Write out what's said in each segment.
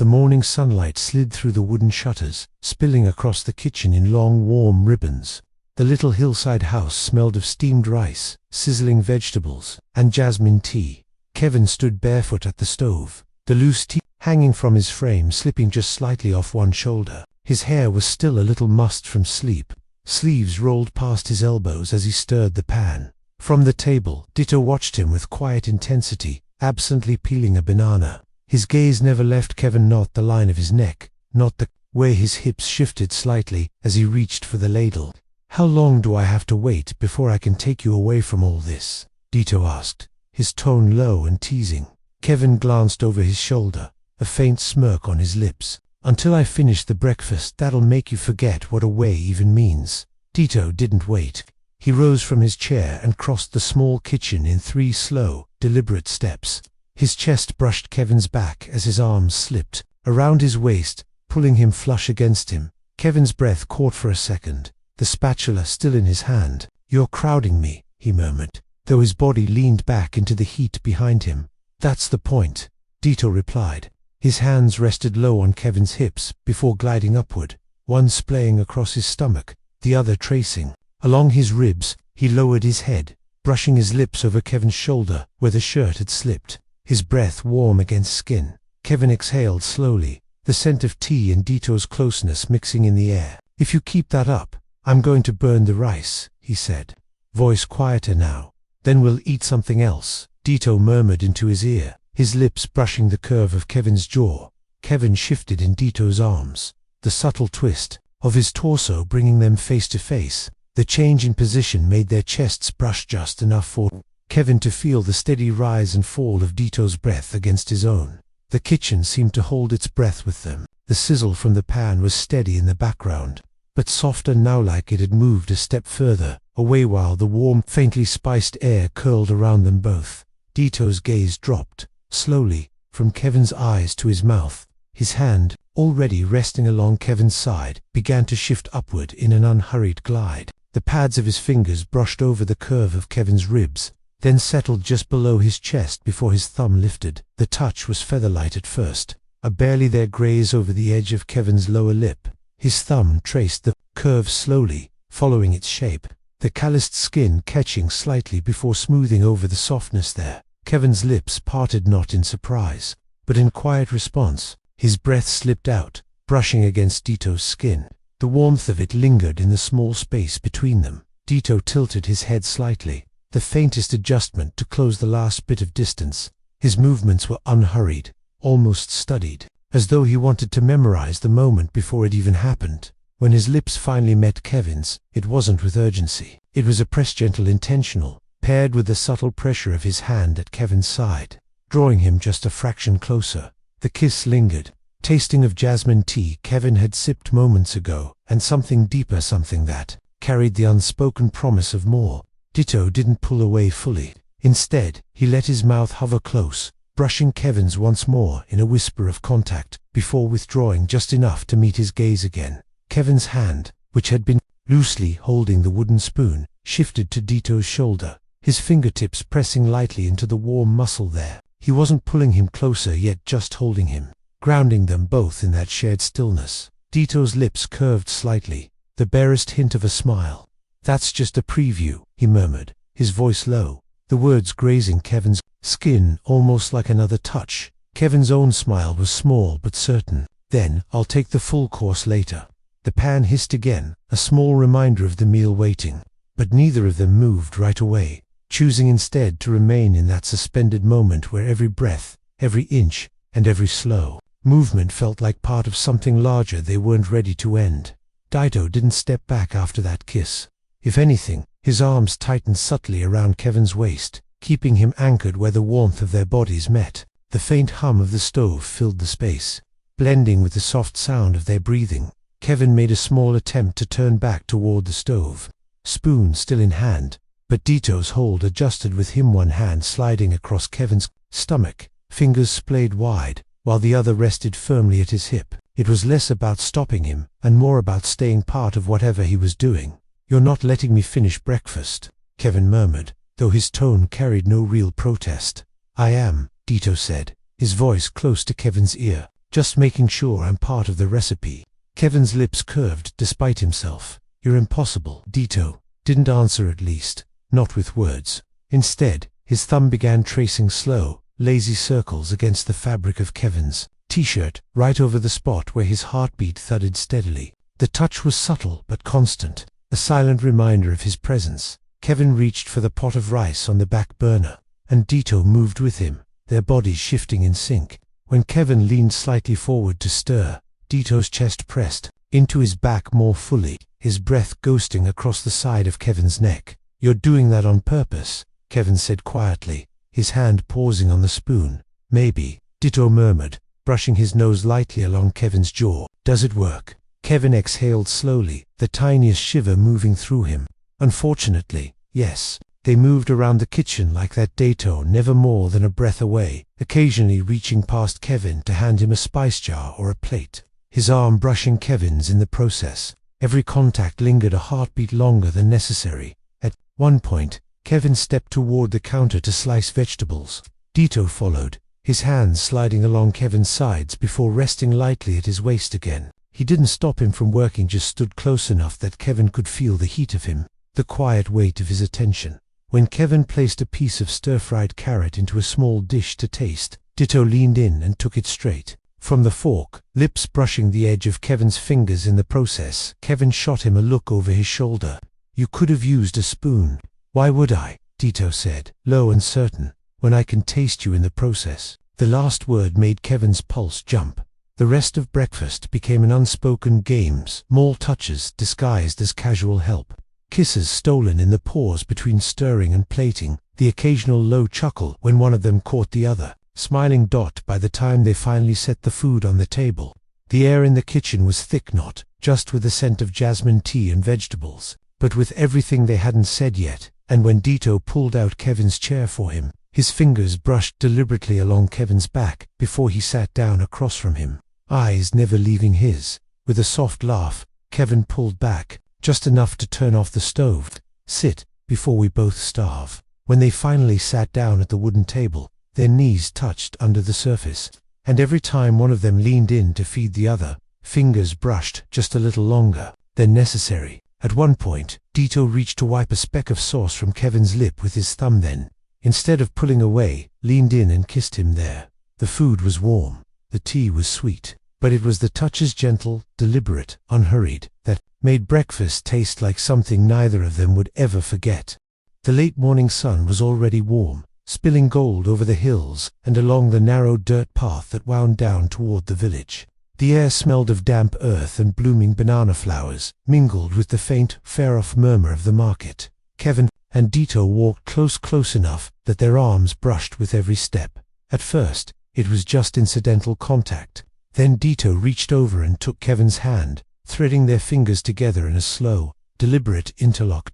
The morning sunlight slid through the wooden shutters, spilling across the kitchen in long, warm ribbons. The little hillside house smelled of steamed rice, sizzling vegetables, and jasmine tea. Kevin stood barefoot at the stove, the loose tea hanging from his frame slipping just slightly off one shoulder. His hair was still a little mussed from sleep. Sleeves rolled past his elbows as he stirred the pan. From the table, Ditto watched him with quiet intensity, absently peeling a banana. His gaze never left Kevin, not the line of his neck, not the way his hips shifted slightly as he reached for the ladle. "How long do I have to wait before I can take you away from all this?" Ditto asked, his tone low and teasing. Kevin glanced over his shoulder, a faint smirk on his lips. "Until I finish the breakfast that'll make you forget what away even means." Ditto didn't wait. He rose from his chair and crossed the small kitchen in 3 slow, deliberate steps. His chest brushed Kevin's back as his arms slipped around his waist, pulling him flush against him. Kevin's breath caught for a second, the spatula still in his hand. "You're crowding me," he murmured, though his body leaned back into the heat behind him. "That's the point," Ditto replied. His hands rested low on Kevin's hips before gliding upward, one splaying across his stomach, the other tracing along his ribs. He lowered his head, brushing his lips over Kevin's shoulder where the shirt had slipped, his breath warm against skin. Kevin exhaled slowly, the scent of tea and Ditto's closeness mixing in the air. "If you keep that up, I'm going to burn the rice," he said, voice quieter now. "Then we'll eat something else," Ditto murmured into his ear, his lips brushing the curve of Kevin's jaw. Kevin shifted in Ditto's arms, the subtle twist of his torso bringing them face to face. The change in position made their chests brush just enough for Kevin to feel the steady rise and fall of Ditto's breath against his own. The kitchen seemed to hold its breath with them. The sizzle from the pan was steady in the background, but softer now, like it had moved a step further away while the warm, faintly spiced air curled around them both. Ditto's gaze dropped, slowly, from Kevin's eyes to his mouth. His hand, already resting along Kevin's side, began to shift upward in an unhurried glide. The pads of his fingers brushed over the curve of Kevin's ribs, then settled just below his chest before his thumb lifted. The touch was featherlight at first, a barely there graze over the edge of Kevin's lower lip. His thumb traced the curve slowly, following its shape, the calloused skin catching slightly before smoothing over the softness there. Kevin's lips parted not in surprise, but in quiet response. His breath slipped out, brushing against Ditto's skin. The warmth of it lingered in the small space between them. Ditto tilted his head slightly, the faintest adjustment to close the last bit of distance. His movements were unhurried, almost studied, as though he wanted to memorize the moment before it even happened. When his lips finally met Kevin's, it wasn't with urgency. It was a press, gentle, intentional, paired with the subtle pressure of his hand at Kevin's side, drawing him just a fraction closer. The kiss lingered, tasting of jasmine tea Kevin had sipped moments ago, and something deeper, something that carried the unspoken promise of more. Ditto didn't pull away fully. Instead, he let his mouth hover close, brushing Kevin's once more in a whisper of contact, before withdrawing just enough to meet his gaze again. Kevin's hand, which had been loosely holding the wooden spoon, shifted to Ditto's shoulder, his fingertips pressing lightly into the warm muscle there. He wasn't pulling him closer yet, just holding him, grounding them both in that shared stillness. Ditto's lips curved slightly, the barest hint of a smile. "That's just a preview," he murmured, his voice low, the words grazing Kevin's skin almost like another touch. Kevin's own smile was small but certain. "Then I'll take the full course later." The pan hissed again, a small reminder of the meal waiting, but neither of them moved right away, choosing instead to remain in that suspended moment where every breath, every inch, and every slow movement felt like part of something larger they weren't ready to end. Ditto didn't step back after that kiss. If anything, his arms tightened subtly around Kevin's waist, keeping him anchored where the warmth of their bodies met. The faint hum of the stove filled the space, blending with the soft sound of their breathing. Kevin made a small attempt to turn back toward the stove, spoon still in hand, but Ditto's hold adjusted with him, one hand sliding across Kevin's stomach, fingers splayed wide, while the other rested firmly at his hip. It was less about stopping him, and more about staying part of whatever he was doing. "You're not letting me finish breakfast," Kevin murmured, though his tone carried no real protest. "I am," Ditto said, his voice close to Kevin's ear. Just making sure I'm part of the recipe. Kevin's lips curved despite himself. You're impossible. Dito didn't answer, at least, not with words. Instead, his thumb began tracing slow, lazy circles against the fabric of Kevin's t-shirt, right over the spot where his heartbeat thudded steadily. The touch was subtle but constant, a silent reminder of his presence. Kevin reached for the pot of rice on the back burner, and Dito moved with him, their bodies shifting in sync. When Kevin leaned slightly forward to stir, Dito's chest pressed into his back more fully, his breath ghosting across the side of Kevin's neck. You're doing that on purpose, Kevin said quietly, his hand pausing on the spoon. Maybe, Dito murmured, brushing his nose lightly along Kevin's jaw. Does it work? Kevin exhaled slowly, the tiniest shiver moving through him. Unfortunately, yes. They moved around the kitchen like that, Dito never more than a breath away, occasionally reaching past Kevin to hand him a spice jar or a plate, his arm brushing Kevin's in the process. Every contact lingered a heartbeat longer than necessary. At one point, Kevin stepped toward the counter to slice vegetables. Dito followed, his hands sliding along Kevin's sides before resting lightly at his waist again. He didn't stop him from working, just stood close enough that Kevin could feel the heat of him, the quiet weight of his attention. When Kevin placed a piece of stir-fried carrot into a small dish to taste, Dito leaned in and took it straight from the fork, lips brushing the edge of Kevin's fingers in the process. Kevin shot him a look over his shoulder. You could have used a spoon. Why would I? Dito said, low and certain, when I can taste you in the process. The last word made Kevin's pulse jump. The rest of breakfast became an unspoken game, small touches disguised as casual help. Kisses stolen in the pause between stirring and plating, the occasional low chuckle when one of them caught the other, smiling dot by the time they finally set the food on the table. The air in the kitchen was thick, not just with the scent of jasmine tea and vegetables, but with everything they hadn't said yet. And when Dito pulled out Kevin's chair for him, his fingers brushed deliberately along Kevin's back before he sat down across from him, eyes never leaving his. With a soft laugh, Kevin pulled back, just enough to turn off the stove. Sit, before we both starve. When they finally sat down at the wooden table, their knees touched under the surface, and every time one of them leaned in to feed the other, fingers brushed just a little longer than necessary. At one point, Dito reached to wipe a speck of sauce from Kevin's lip with his thumb, then, instead of pulling away, leaned in and kissed him there. The food was warm, the tea was sweet, but it was the touches, gentle, deliberate, unhurried, that made breakfast taste like something neither of them would ever forget. The late morning sun was already warm, spilling gold over the hills and along the narrow dirt path that wound down toward the village. The air smelled of damp earth and blooming banana flowers, mingled with the faint, far-off murmur of the market. Kevin and Dito walked close enough that their arms brushed with every step. At first, it was just incidental contact. Then Dito reached over and took Kevin's hand, threading their fingers together in a slow, deliberate interlock.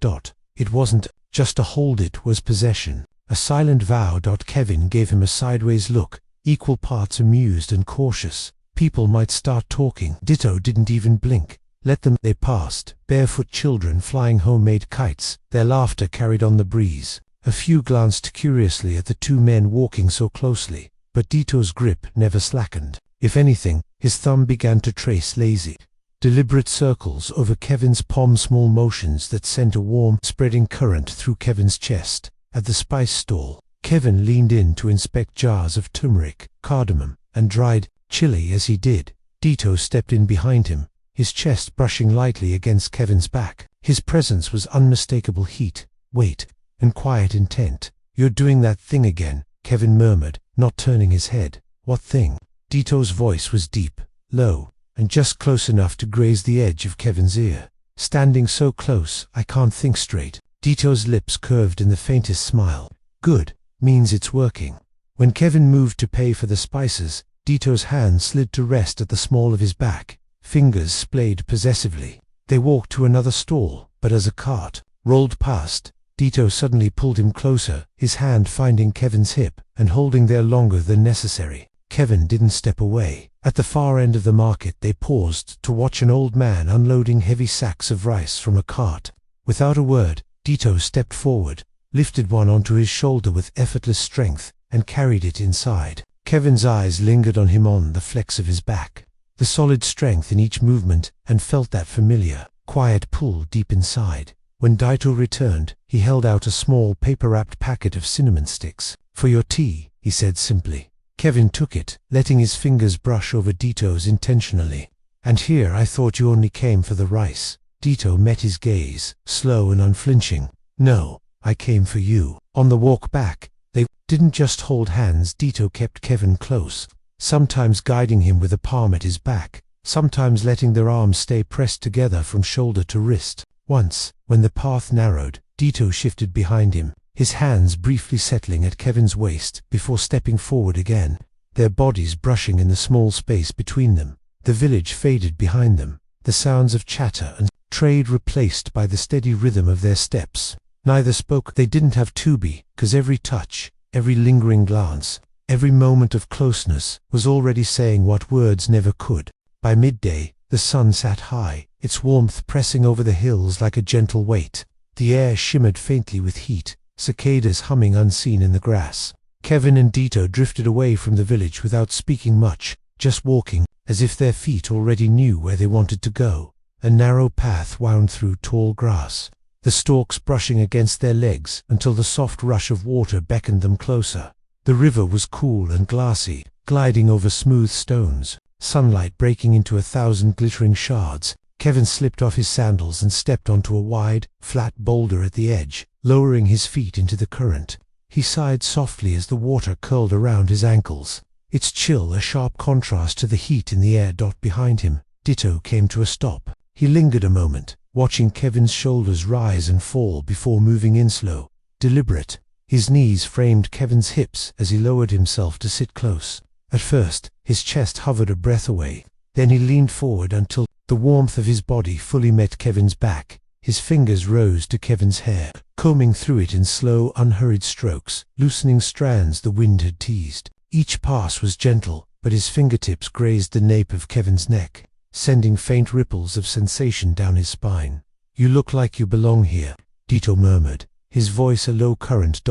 It wasn't just a hold, it was possession, a silent vow. Kevin gave him a sideways look, equal parts amused and cautious. People might start talking. Dito didn't even blink. Let them. They passed, barefoot children flying homemade kites, their laughter carried on the breeze. A few glanced curiously at the two men walking so closely, but Dito's grip never slackened. If anything, his thumb began to trace lazy, deliberate circles over Kevin's palm, small motions that sent a warm, spreading current through Kevin's chest. At the spice stall, Kevin leaned in to inspect jars of turmeric, cardamom, and dried chili. As he did, Dito stepped in behind him, his chest brushing lightly against Kevin's back. His presence was unmistakable heat, weight, and quiet intent. You're doing that thing again, Kevin murmured, not turning his head. What thing? Dito's voice was deep, low, and just close enough to graze the edge of Kevin's ear. Standing so close, I can't think straight. Dito's lips curved in the faintest smile. Good, means it's working. When Kevin moved to pay for the spices, Dito's hand slid to rest at the small of his back, fingers splayed possessively. They walked to another stall, but as a cart rolled past, Dito suddenly pulled him closer, his hand finding Kevin's hip and holding there longer than necessary. Kevin didn't step away. At the far end of the market they paused to watch an old man unloading heavy sacks of rice from a cart. Without a word, Dito stepped forward, lifted one onto his shoulder with effortless strength, and carried it inside. Kevin's eyes lingered on him, on the flex of his back, the solid strength in each movement, and felt that familiar, quiet pull deep inside. When Dito returned, he held out a small paper-wrapped packet of cinnamon sticks. "For your tea," he said simply. Kevin took it, letting his fingers brush over Dito's intentionally. "And here I thought you only came for the rice." Dito met his gaze, slow and unflinching. "No, I came for you." On the walk back, they didn't just hold hands. Dito kept Kevin close, sometimes guiding him with a palm at his back, sometimes letting their arms stay pressed together from shoulder to wrist. Once, when the path narrowed, Dito shifted behind him, his hands briefly settling at Kevin's waist before stepping forward again, their bodies brushing in the small space between them. The village faded behind them, the sounds of chatter and trade replaced by the steady rhythm of their steps. Neither spoke. They didn't have to be, 'cause every touch, every lingering glance, every moment of closeness was already saying what words never could. By midday, the sun sat high, its warmth pressing over the hills like a gentle weight. The air shimmered faintly with heat, cicadas humming unseen in the grass. Kevin and Dito drifted away from the village without speaking much, just walking, as if their feet already knew where they wanted to go. A narrow path wound through tall grass, the stalks brushing against their legs until the soft rush of water beckoned them closer. The river was cool and glassy, gliding over smooth stones, sunlight breaking into 1,000 glittering shards. Kevin slipped off his sandals and stepped onto a wide, flat boulder at the edge, lowering his feet into the current. He sighed softly as the water curled around his ankles, its chill a sharp contrast to the heat in the air. Behind him, Dito came to a stop. He lingered a moment, watching Kevin's shoulders rise and fall before moving in slow, deliberate. His knees framed Kevin's hips as he lowered himself to sit close. At first, his chest hovered a breath away. Then he leaned forward until the warmth of his body fully met Kevin's back. His fingers rose to Kevin's hair, combing through it in slow, unhurried strokes, loosening strands the wind had teased. Each pass was gentle, but his fingertips grazed the nape of Kevin's neck, sending faint ripples of sensation down his spine. "You look like you belong here," Dito murmured, his voice a low current.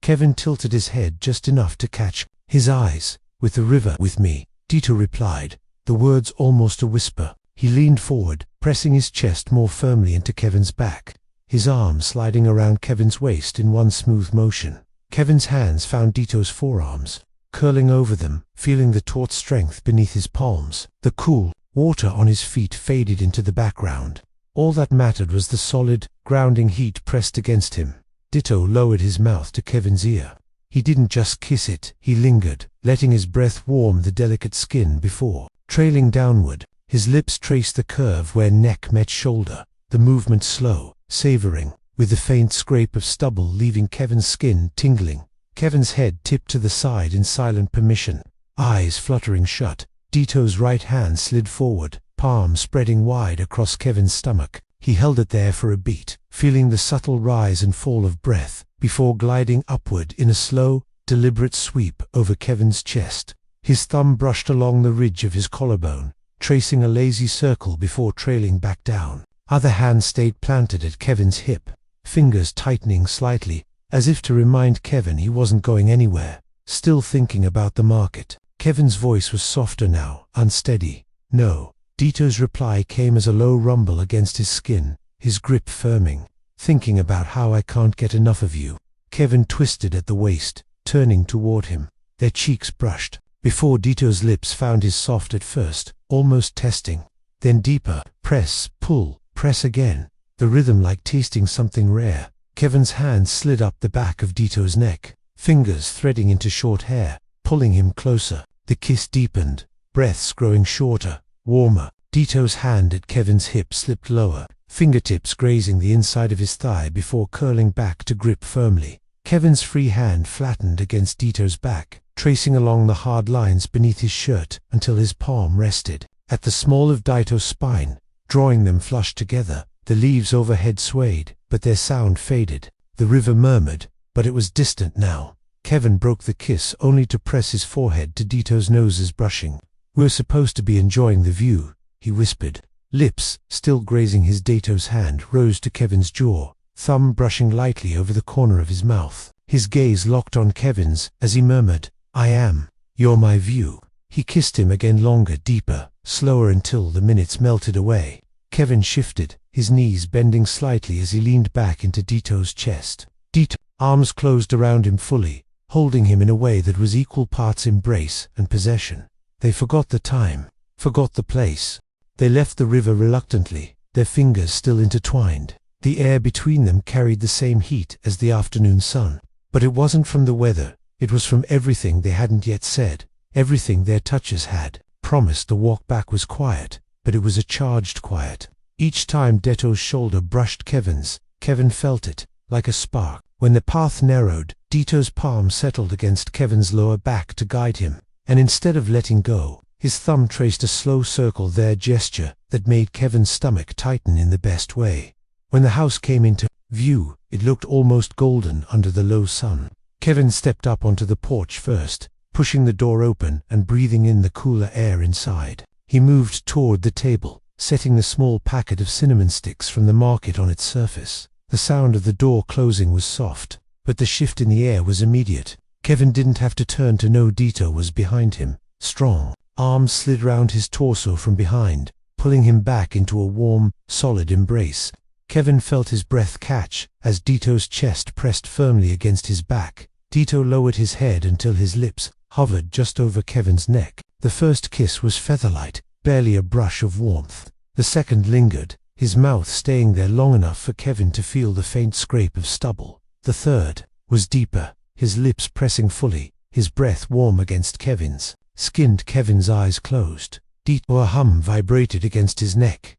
Kevin tilted his head just enough to catch his eyes. "With the river." "With me," Dito replied, the words almost a whisper. He leaned forward, pressing his chest more firmly into Kevin's back, his arms sliding around Kevin's waist in one smooth motion. Kevin's hands found Dito's forearms, curling over them, feeling the taut strength beneath his palms. The cool water on his feet faded into the background. All that mattered was the solid, grounding heat pressed against him. Dito lowered his mouth to Kevin's ear. He didn't just kiss it, he lingered, letting his breath warm the delicate skin before trailing downward. His lips traced the curve where neck met shoulder, the movement slow, savoring, with the faint scrape of stubble leaving Kevin's skin tingling. Kevin's head tipped to the side in silent permission, eyes fluttering shut. Dito's right hand slid forward, palm spreading wide across Kevin's stomach. He held it there for a beat, feeling the subtle rise and fall of breath, before gliding upward in a slow, deliberate sweep over Kevin's chest. His thumb brushed along the ridge of his collarbone, tracing a lazy circle before trailing back down. Other hand stayed planted at Kevin's hip, fingers tightening slightly, as if to remind Kevin he wasn't going anywhere. Still thinking about the market. Kevin's voice was softer now, unsteady. "No." Dito's reply came as a low rumble against his skin, his grip firming. "Thinking about how I can't get enough of you." Kevin twisted at the waist, turning toward him. Their cheeks brushed, before Dito's lips found his soft at first, almost testing. Then deeper, press, pull, press again, the rhythm like tasting something rare. Kevin's hand slid up the back of Dito's neck, fingers threading into short hair, pulling him closer. The kiss deepened, breaths growing shorter, warmer. Dito's hand at Kevin's hip slipped lower, fingertips grazing the inside of his thigh before curling back to grip firmly. Kevin's free hand flattened against Dito's back, tracing along the hard lines beneath his shirt until his palm rested at the small of Dito's spine, drawing them flush together. The leaves overhead swayed, but their sound faded. The river murmured, but it was distant now. Kevin broke the kiss only to press his forehead to Dito's noses brushing. "We're supposed to be enjoying the view," he whispered. Lips, still grazing his Dito's hand, rose to Kevin's jaw, thumb brushing lightly over the corner of his mouth. His gaze locked on Kevin's as he murmured, "I am." You're my view. He kissed him again, longer, deeper, slower, until the minutes melted away. Kevin shifted, his knees bending slightly as he leaned back into Dito's chest. Dito's arms closed around him fully, holding him in a way that was equal parts embrace and possession. They forgot the time, forgot the place. They left the river reluctantly, their fingers still intertwined. The air between them carried the same heat as the afternoon sun. But it wasn't from the weather, it was from everything they hadn't yet said, everything their touches had promised. The walk back was quiet, but it was a charged quiet. Each time Dito's shoulder brushed Kevin's, Kevin felt it, like a spark. When the path narrowed, Dito's palm settled against Kevin's lower back to guide him, and instead of letting go, his thumb traced a slow circle, their gesture that made Kevin's stomach tighten in the best way. When the house came into view, it looked almost golden under the low sun. Kevin stepped up onto the porch first, pushing the door open and breathing in the cooler air inside. He moved toward the table, setting the small packet of cinnamon sticks from the market on its surface. The sound of the door closing was soft, but the shift in the air was immediate. Kevin didn't have to turn to know Dito was behind him. Strong arms slid round his torso from behind, pulling him back into a warm, solid embrace. Kevin felt his breath catch as Dito's chest pressed firmly against his back. Dito lowered his head until his lips hovered just over Kevin's neck. The first kiss was featherlight, barely a brush of warmth. The second lingered, his mouth staying there long enough for Kevin to feel the faint scrape of stubble. The third was deeper, his lips pressing fully, his breath warm against Kevin's. Skinned Kevin's eyes closed. A hum vibrated against his neck.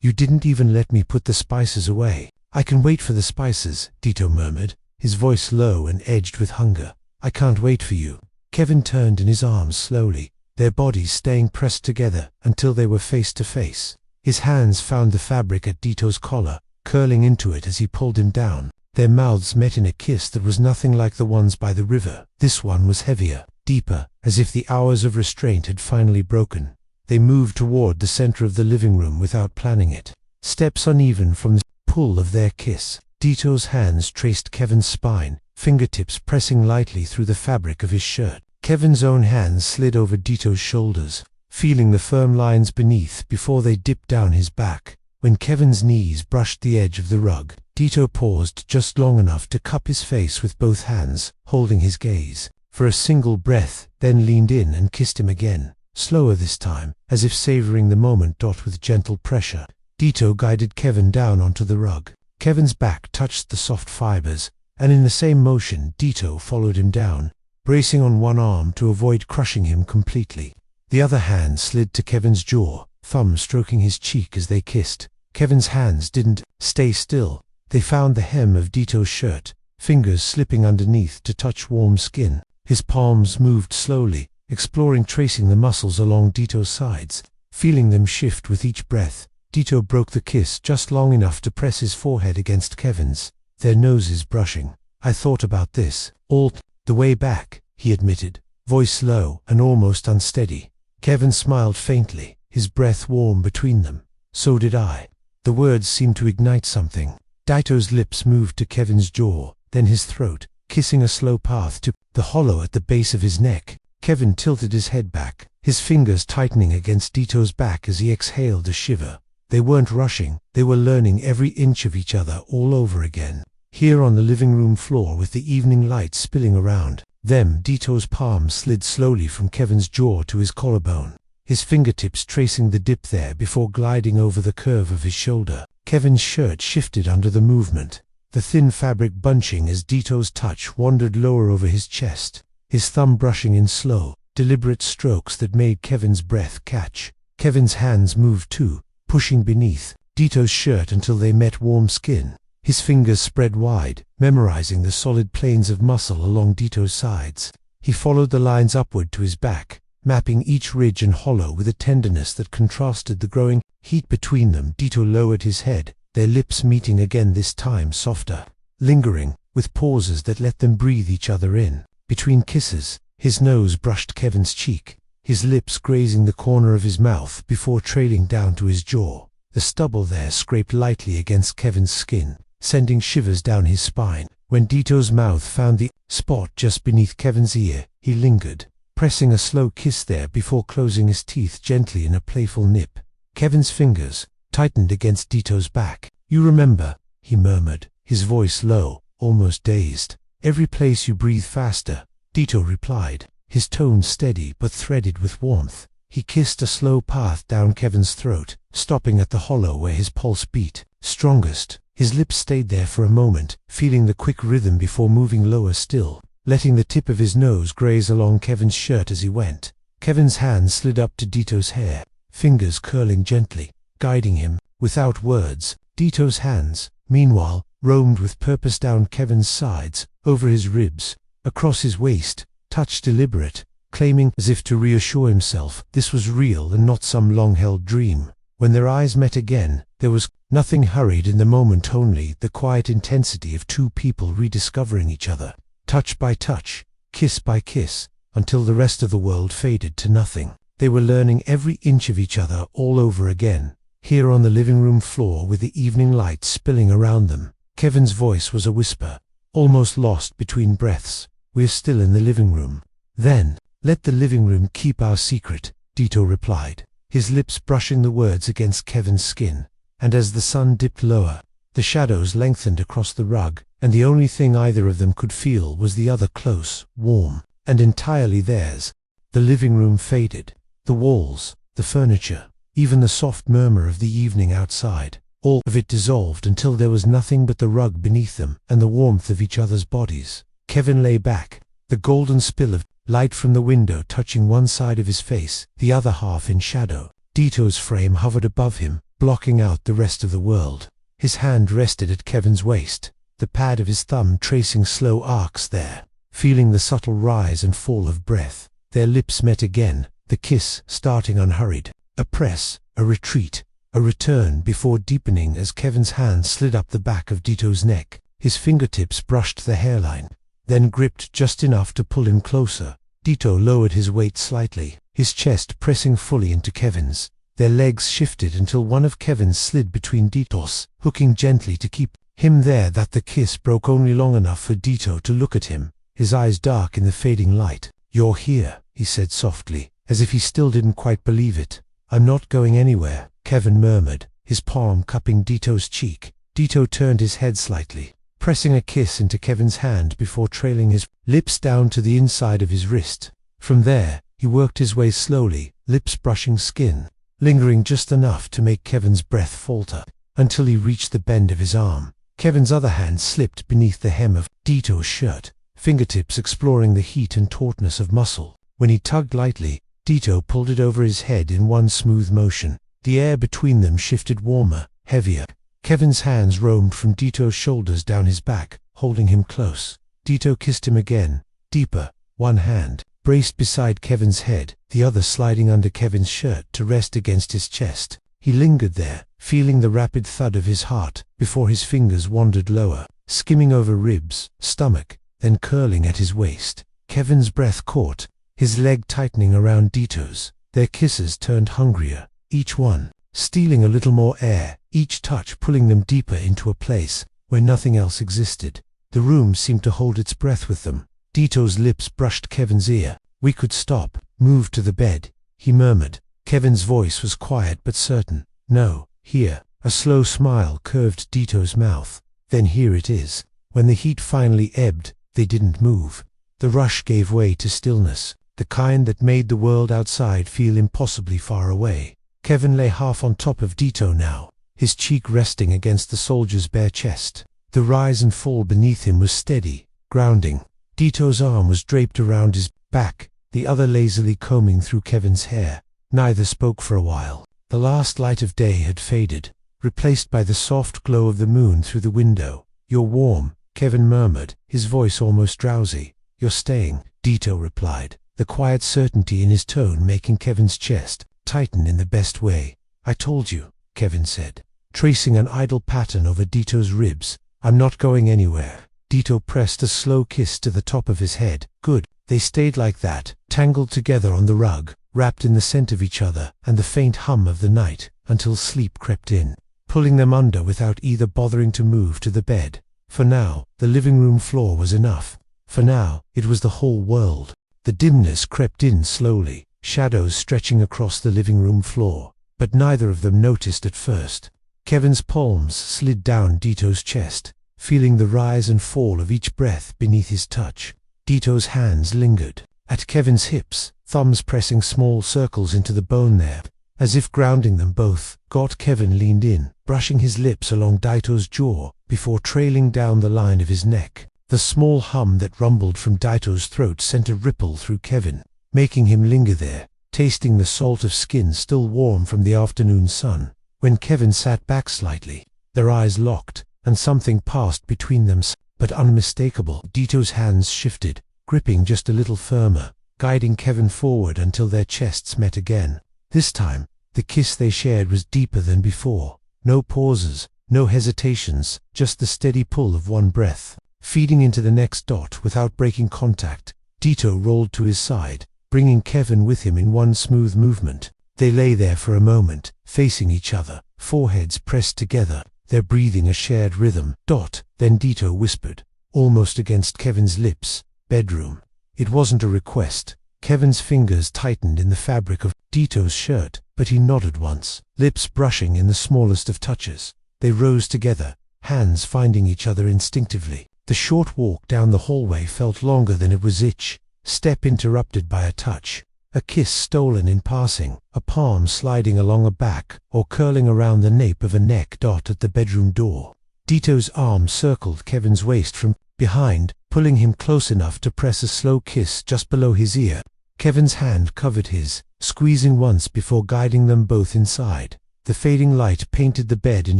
You didn't even let me put the spices away. I can wait for the spices, Dito murmured, his voice low and edged with hunger. I can't wait for you. Kevin turned in his arms slowly, their bodies staying pressed together until they were face to face. His hands found the fabric at Dito's collar, curling into it as he pulled him down. Their mouths met in a kiss that was nothing like the ones by the river. This one was heavier, deeper, as if the hours of restraint had finally broken. They moved toward the center of the living room without planning it. Steps uneven from the pull of their kiss. Dito's hands traced Kevin's spine, fingertips pressing lightly through the fabric of his shirt. Kevin's own hands slid over Dito's shoulders, feeling the firm lines beneath before they dipped down his back. When Kevin's knees brushed the edge of the rug, Dito paused just long enough to cup his face with both hands, holding his gaze. For a single breath, then leaned in and kissed him again. Slower this time, as if savoring the moment. With gentle pressure, Dito guided Kevin down onto the rug. Kevin's back touched the soft fibers, and in the same motion Dito followed him down, bracing on one arm to avoid crushing him completely. The other hand slid to Kevin's jaw, thumb stroking his cheek as they kissed. Kevin's hands didn't stay still. They found the hem of Dito's shirt, fingers slipping underneath to touch warm skin. His palms moved slowly, exploring, tracing the muscles along Dito's sides, feeling them shift with each breath. Dito broke the kiss just long enough to press his forehead against Kevin's, their noses brushing. I thought about this all the way back, he admitted, voice low and almost unsteady. Kevin smiled faintly, his breath warm between them. So did I. The words seemed to ignite something. Dito's lips moved to Kevin's jaw, then his throat, kissing a slow path to the hollow at the base of his neck. Kevin tilted his head back, his fingers tightening against Dito's back as he exhaled a shiver. They weren't rushing, they were learning every inch of each other all over again. Here on the living room floor with the evening light spilling around them, Dito's palm slid slowly from Kevin's jaw to his collarbone, his fingertips tracing the dip there before gliding over the curve of his shoulder. Kevin's shirt shifted under the movement, the thin fabric bunching as Dito's touch wandered lower over his chest, his thumb brushing in slow, deliberate strokes that made Kevin's breath catch. Kevin's hands moved too, pushing beneath Dito's shirt until they met warm skin. His fingers spread wide, memorizing the solid planes of muscle along Dito's sides. He followed the lines upward to his back, mapping each ridge and hollow with a tenderness that contrasted the growing heat between them. Dito lowered his head, their lips meeting again, this time softer, lingering, with pauses that let them breathe each other in. Between kisses, his nose brushed Kevin's cheek, his lips grazing the corner of his mouth before trailing down to his jaw. The stubble there scraped lightly against Kevin's skin, sending shivers down his spine. When Dito's mouth found the spot just beneath Kevin's ear, he lingered, pressing a slow kiss there before closing his teeth gently in a playful nip. Kevin's fingers tightened against Dito's back. "You remember," he murmured, his voice low, almost dazed. "Every place you breathe faster," Dito replied, his tone steady but threaded with warmth. He kissed a slow path down Kevin's throat, stopping at the hollow where his pulse beat strongest. His lips stayed there for a moment, feeling the quick rhythm before moving lower still, letting the tip of his nose graze along Kevin's shirt as he went. Kevin's hand slid up to Dito's hair, fingers curling gently, guiding him, without words. Dito's hands, meanwhile, roamed with purpose down Kevin's sides, over his ribs, across his waist, touch deliberate, claiming, as if to reassure himself, this was real and not some long-held dream. When their eyes met again, there was nothing hurried in the moment, only the quiet intensity of two people rediscovering each other, touch by touch, kiss by kiss, until the rest of the world faded to nothing. They were learning every inch of each other all over again, here on the living room floor with the evening light spilling around them. Kevin's voice was a whisper, almost lost between breaths. "We're still in the living room." "Then, let the living room keep our secret," Dito replied, his lips brushing the words against Kevin's skin. And as the sun dipped lower, the shadows lengthened across the rug, and the only thing either of them could feel was the other close, warm, and entirely theirs. The living room faded. The walls, the furniture, even the soft murmur of the evening outside, all of it dissolved until there was nothing but the rug beneath them and the warmth of each other's bodies. Kevin lay back, the golden spill of light from the window touching one side of his face, the other half in shadow. Dito's frame hovered above him, blocking out the rest of the world. His hand rested at Kevin's waist, the pad of his thumb tracing slow arcs there, feeling the subtle rise and fall of breath. Their lips met again, the kiss starting unhurried. A press, a retreat, a return before deepening as Kevin's hand slid up the back of Dito's neck. His fingertips brushed the hairline, then gripped just enough to pull him closer. Dito lowered his weight slightly, his chest pressing fully into Kevin's. Their legs shifted until one of Kevin's slid between Dito's, hooking gently to keep him there. That the kiss broke only long enough for Dito to look at him, his eyes dark in the fading light. "You're here," he said softly, as if he still didn't quite believe it. "I'm not going anywhere," Kevin murmured, his palm cupping Dito's cheek. Dito turned his head slightly, pressing a kiss into Kevin's hand before trailing his lips down to the inside of his wrist. From there, he worked his way slowly, lips brushing skin, lingering just enough to make Kevin's breath falter, until he reached the bend of his arm. Kevin's other hand slipped beneath the hem of Dito's shirt, fingertips exploring the heat and tautness of muscle. When he tugged lightly, Dito pulled it over his head in one smooth motion. The air between them shifted warmer, heavier. Kevin's hands roamed from Dito's shoulders down his back, holding him close. Dito kissed him again, deeper, one hand braced beside Kevin's head, the other sliding under Kevin's shirt to rest against his chest. He lingered there, feeling the rapid thud of his heart, before his fingers wandered lower, skimming over ribs, stomach, then curling at his waist. Kevin's breath caught, his leg tightening around Dito's. Their kisses turned hungrier, each one stealing a little more air, each touch pulling them deeper into a place where nothing else existed. The room seemed to hold its breath with them. Dito's lips brushed Kevin's ear. "We could stop, move to the bed," he murmured. Kevin's voice was quiet but certain. "No, here." A slow smile curved Dito's mouth. "Then here it is." When the heat finally ebbed, they didn't move. The rush gave way to stillness, the kind that made the world outside feel impossibly far away. Kevin lay half on top of Dito now, his cheek resting against the soldier's bare chest. The rise and fall beneath him was steady, grounding. Dito's arm was draped around his back, the other lazily combing through Kevin's hair. Neither spoke for a while. The last light of day had faded, replaced by the soft glow of the moon through the window. "You're warm," Kevin murmured, his voice almost drowsy. "You're staying," Dito replied, the quiet certainty in his tone making Kevin's chest tighten in the best way. "I told you," Kevin said, tracing an idle pattern over Dito's ribs. "I'm not going anywhere." Dito pressed a slow kiss to the top of his head. "Good." They stayed like that, tangled together on the rug, wrapped in the scent of each other and the faint hum of the night, until sleep crept in, pulling them under without either bothering to move to the bed. For now, the living room floor was enough. For now, it was the whole world. The dimness crept in slowly, shadows stretching across the living room floor, but neither of them noticed at first. Kevin's palms slid down Dito's chest, feeling the rise and fall of each breath beneath his touch. Dito's hands lingered at Kevin's hips, thumbs pressing small circles into the bone there, as if grounding them both. Kevin leaned in, brushing his lips along Dito's jaw before trailing down the line of his neck. The small hum that rumbled from Dito's throat sent a ripple through Kevin, making him linger there, tasting the salt of skin still warm from the afternoon sun. When Kevin sat back slightly, their eyes locked, and something passed between them, but unmistakable. Dito's hands shifted, gripping just a little firmer, guiding Kevin forward until their chests met again. This time, the kiss they shared was deeper than before. No pauses, no hesitations, just the steady pull of one breath, feeding into the next. Without breaking contact, Dito rolled to his side, bringing Kevin with him in one smooth movement. They lay there for a moment, facing each other, foreheads pressed together, their breathing a shared rhythm. Then Dito whispered, almost against Kevin's lips, "Bedroom." It wasn't a request. Kevin's fingers tightened in the fabric of Dito's shirt, but he nodded once, lips brushing in the smallest of touches. They rose together, hands finding each other instinctively. The short walk down the hallway felt longer than it was each step interrupted by a touch, a kiss stolen in passing, a palm sliding along a back or curling around the nape of a neck. At the bedroom door, Dito's arm circled Kevin's waist from behind, pulling him close enough to press a slow kiss just below his ear. Kevin's hand covered his, squeezing once before guiding them both inside. The fading light painted the bed in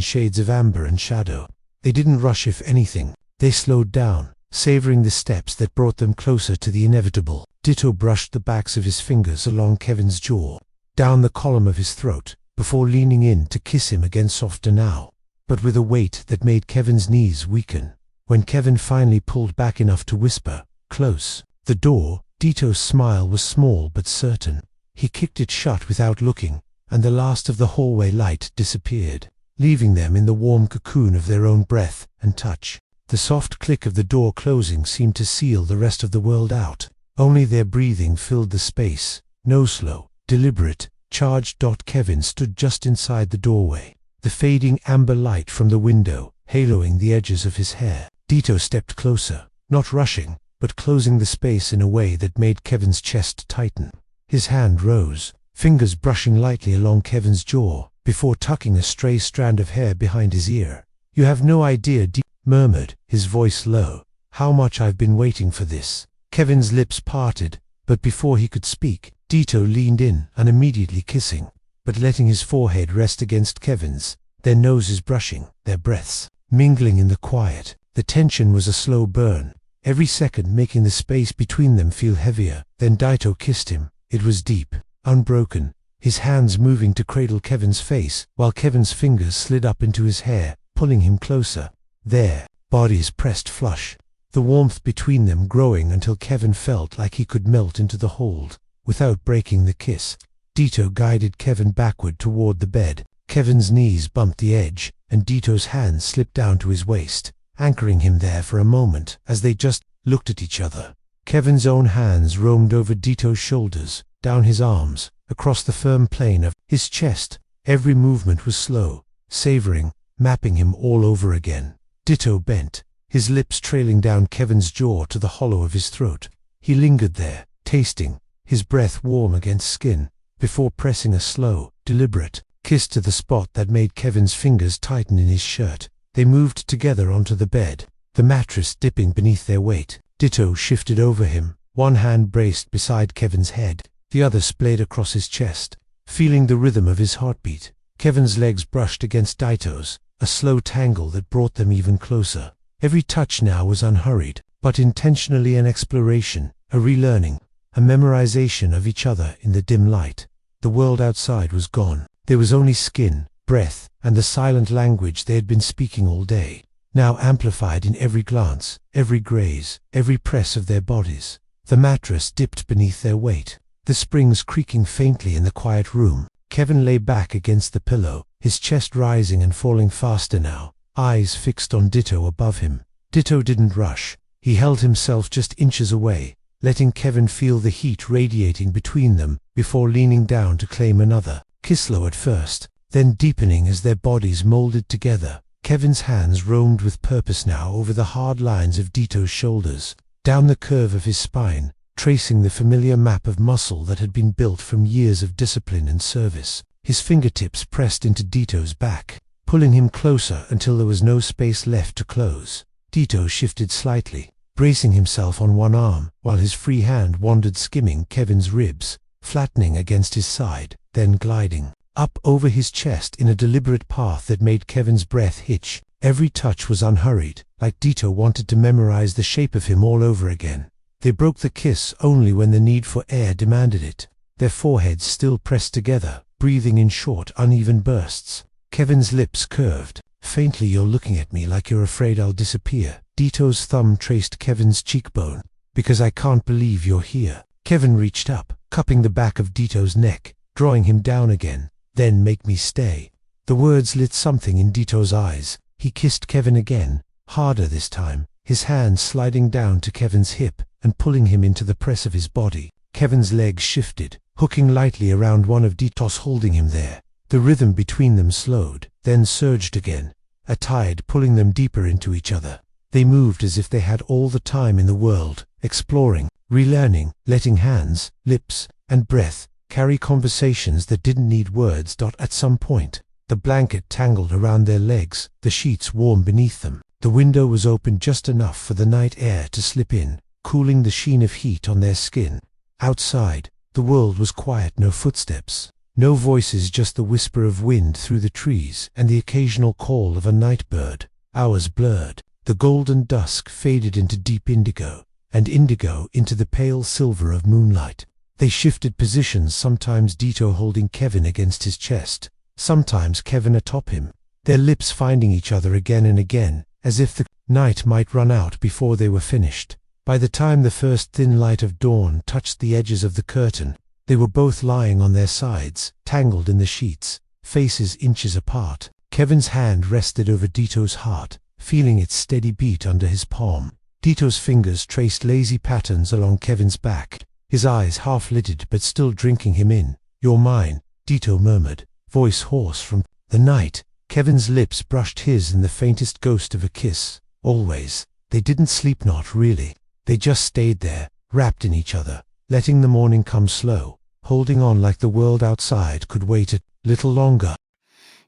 shades of amber and shadow. They didn't rush, if anything. They slowed down, savoring the steps that brought them closer to the inevitable. Dito brushed the backs of his fingers along Kevin's jaw, down the column of his throat, before leaning in to kiss him again, softer now, but with a weight that made Kevin's knees weaken. When Kevin finally pulled back enough to whisper, "Close." The door, Dito's smile was small but certain. He kicked it shut without looking, and the last of the hallway light disappeared, leaving them in the warm cocoon of their own breath and touch. The soft click of the door closing seemed to seal the rest of the world out. Only their breathing filled the space, no slow, deliberate, charged. Kevin stood just inside the doorway, the fading amber light from the window haloing the edges of his hair. Dito stepped closer, not rushing, but closing the space in a way that made Kevin's chest tighten. His hand rose, fingers brushing lightly along Kevin's jaw, before tucking a stray strand of hair behind his ear. "You have no idea," Dito murmured, his voice low, "how much I've been waiting for this." Kevin's lips parted, but before he could speak, Dito leaned in and immediately kissing, but letting his forehead rest against Kevin's, their noses brushing, their breaths mingling in the quiet. The tension was a slow burn, every second making the space between them feel heavier. Then Dito kissed him. It was deep, unbroken, his hands moving to cradle Kevin's face, while Kevin's fingers slid up into his hair, pulling him closer. Their bodies pressed flush, the warmth between them growing until Kevin felt like he could melt into the hold. Without breaking the kiss, Dito guided Kevin backward toward the bed. Kevin's knees bumped the edge, and Dito's hands slipped down to his waist, anchoring him there for a moment as they just looked at each other. Kevin's own hands roamed over Dito's shoulders, down his arms, across the firm plane of his chest. Every movement was slow, savoring, mapping him all over again. Dito bent, his lips trailing down Kevin's jaw to the hollow of his throat. He lingered there, tasting, his breath warm against skin, before pressing a slow, deliberate kiss to the spot that made Kevin's fingers tighten in his shirt. They moved together onto the bed, the mattress dipping beneath their weight. Dito shifted over him, one hand braced beside Kevin's head, the other splayed across his chest, feeling the rhythm of his heartbeat. Kevin's legs brushed against Dito's, a slow tangle that brought them even closer. Every touch now was unhurried, but intentionally an exploration, a relearning, a memorization of each other in the dim light. The world outside was gone. There was only skin, breath, and the silent language they had been speaking all day, now amplified in every glance, every graze, every press of their bodies. The mattress dipped beneath their weight, the springs creaking faintly in the quiet room. Kevin lay back against the pillow, his chest rising and falling faster now, eyes fixed on Dito above him. Dito didn't rush. He held himself just inches away, letting Kevin feel the heat radiating between them before leaning down to claim another kiss, slow at first, then deepening as their bodies molded together. Kevin's hands roamed with purpose now over the hard lines of Dito's shoulders, down the curve of his spine, tracing the familiar map of muscle that had been built from years of discipline and service. His fingertips pressed into Dito's back, pulling him closer until there was no space left to close. Dito shifted slightly, bracing himself on one arm, while his free hand wandered skimming Kevin's ribs, flattening against his side, then gliding up over his chest in a deliberate path that made Kevin's breath hitch. Every touch was unhurried, like Dito wanted to memorize the shape of him all over again. They broke the kiss only when the need for air demanded it, their foreheads still pressed together, breathing in short, uneven bursts. Kevin's lips curved. Faintly, "You're looking at me like you're afraid I'll disappear." Dito's thumb traced Kevin's cheekbone. "Because I can't believe you're here." Kevin reached up, cupping the back of Dito's neck, drawing him down again. "Then make me stay." The words lit something in Dito's eyes. He kissed Kevin again, harder this time, his hand sliding down to Kevin's hip and pulling him into the press of his body. Kevin's legs shifted, hooking lightly around one of Dito's, holding him there. The rhythm between them slowed, then surged again, a tide pulling them deeper into each other. They moved as if they had all the time in the world, exploring, relearning, letting hands, lips, and breath carry conversations that didn't need words. At some point, the blanket tangled around their legs, the sheets warm beneath them. The window was open just enough for the night air to slip in, cooling the sheen of heat on their skin. Outside, the world was quiet, no footsteps, no voices, just the whisper of wind through the trees and the occasional call of a night bird. Hours blurred. The golden dusk faded into deep indigo, and indigo into the pale silver of moonlight. They shifted positions, sometimes Dito holding Kevin against his chest, sometimes Kevin atop him, their lips finding each other again and again, as if the night might run out before they were finished. By the time the first thin light of dawn touched the edges of the curtain, they were both lying on their sides, tangled in the sheets, faces inches apart. Kevin's hand rested over Dito's heart, feeling its steady beat under his palm. Dito's fingers traced lazy patterns along Kevin's back, his eyes half-lidded but still drinking him in. "You're mine," Dito murmured, voice hoarse from the night. Kevin's lips brushed his in the faintest ghost of a kiss. Always. They didn't sleep, not really. They just stayed there, wrapped in each other, letting the morning come slow, holding on like the world outside could wait a little longer.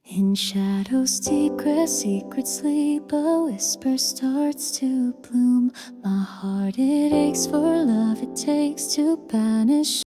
In shadows deep, secret sleep, a whisper starts to bloom. My heart, it aches for love, it takes to banish